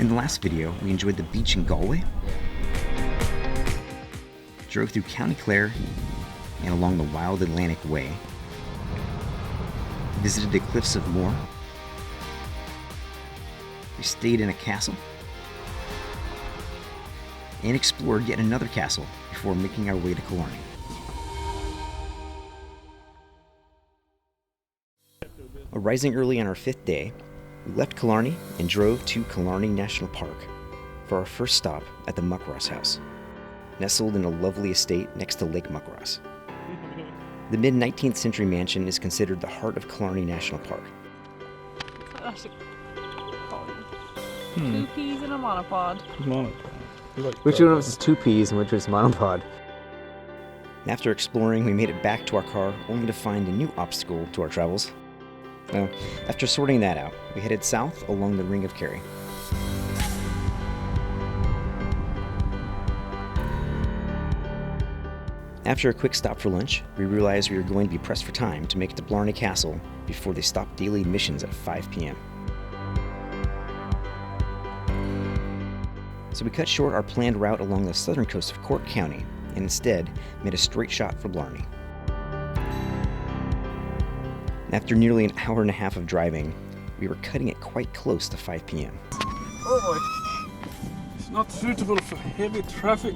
In the last video, we enjoyed the beach in Galway, drove through County Clare and along the Wild Atlantic Way, visited the cliffs of Moher, we stayed in a castle, and explored yet another castle before making our way to Killarney. Arising early on our 5th day, we left Killarney and drove to Killarney National Park for our first stop at the Muckross House, nestled in a lovely estate next to Lake Muckross. The mid-19th century mansion is considered the heart of Killarney National Park. Two peas in a monopod. Which one of us is 2 peas and which one is monopod? After exploring, we made it back to our car only to find a new obstacle to our travels. After sorting that out, we headed south along the Ring of Kerry. After a quick stop for lunch, we realized we were going to be pressed for time to make it to Blarney Castle before they stopped daily admissions at 5 p.m. So we cut short our planned route along the southern coast of Cork County and instead made a straight shot for Blarney. After nearly an hour and a half of driving, we were cutting it quite close to 5 p.m. Oh boy. It's not suitable for heavy traffic.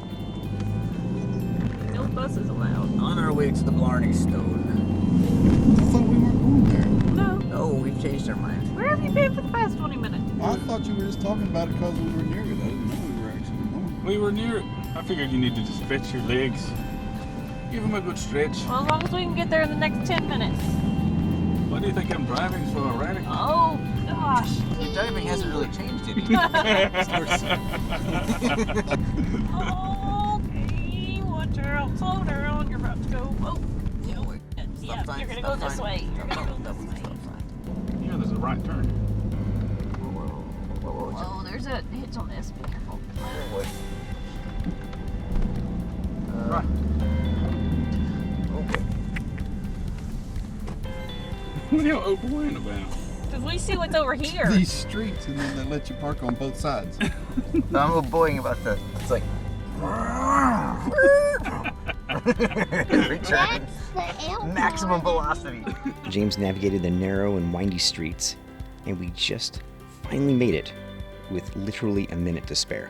No buses allowed. On our way to the Blarney Stone. I thought we weren't going there. No. No, we've changed our minds. Where have you been for the past 20 minutes? I thought you were just talking about it because we were near it. I didn't know we were actually going. We were near it. I figured you needed to stretch your legs. Give them a good stretch. Well, as long as we can get there in the next 10 minutes. What do you think I'm driving so erratic? Oh, gosh. Your driving hasn't really changed any. Okay, watch out. Slow down. You're about to go. Oh, Yeah, wait. yeah, Stop sign, you're going to stop go this sign. way. You're going to go That this was a way. stop sign. Yeah, there's a right turn. Oh, there's a hitch on this. Be careful. Right. Okay. What are you open about? Because we see what's over here. These streets, and then they let you park on both sides. So I'm boing about the. It's like. Return. Maximum velocity. James navigated the narrow and windy streets, and we just finally made it with literally a minute to spare.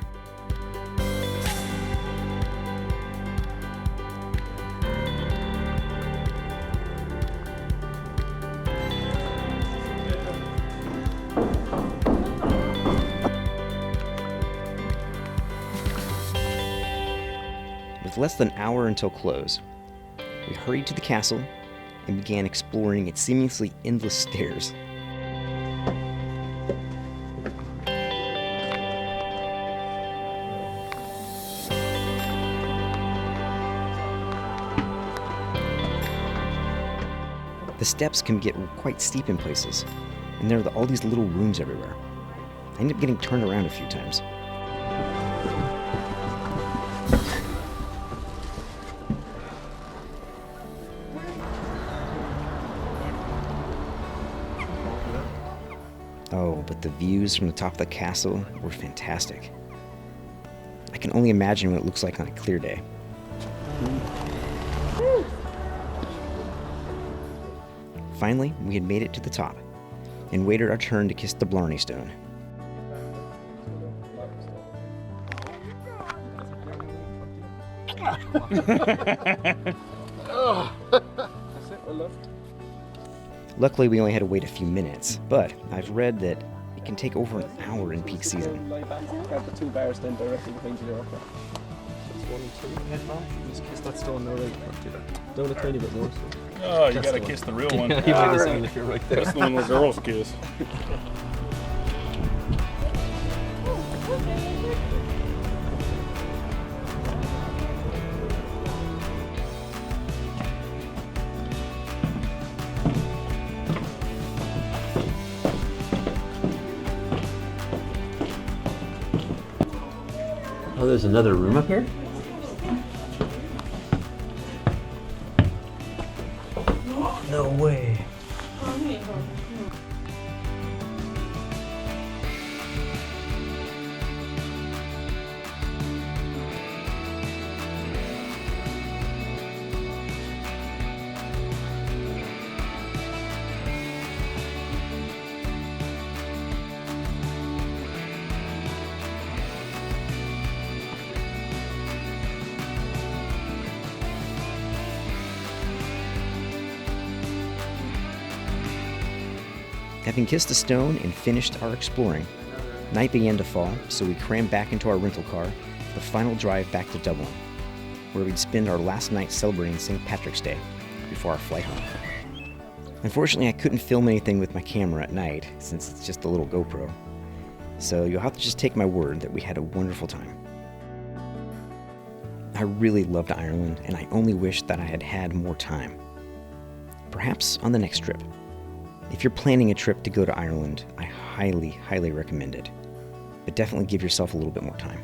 With less than an hour until close, we hurried to the castle and began exploring its seemingly endless stairs. The steps can get quite steep in places, and there are all these little rooms everywhere. I ended up getting turned around a few times. Oh, but the views from the top of the castle were fantastic. I can only imagine what it looks like on a clear day. Finally, we had made it to the top and waited our turn to kiss the Blarney Stone. Luckily, we only had to wait a few minutes, but I've read that it can take over an hour in peak season. Grab the 2 bars then directly behind you there, okay? That's 1 and 2. Head on. Just kiss that stone now, right? Do that. Down a tiny bit more. So. Oh, you That's gotta the kiss the real one. You might have seen if you're right there. That's the one where girls kiss. Oh, there's another room up here? No way. Having kissed the stone and finished our exploring, night began to fall, so we crammed back into our rental car for the final drive back to Dublin, where we'd spend our last night celebrating St. Patrick's Day before our flight home. Unfortunately, I couldn't film anything with my camera at night, since it's just a little GoPro, so you'll have to just take my word that we had a wonderful time. I really loved Ireland, and I only wish that I had had more time. Perhaps on the next trip. If you're planning a trip to go to Ireland, I highly, highly recommend it. But definitely give yourself a little bit more time.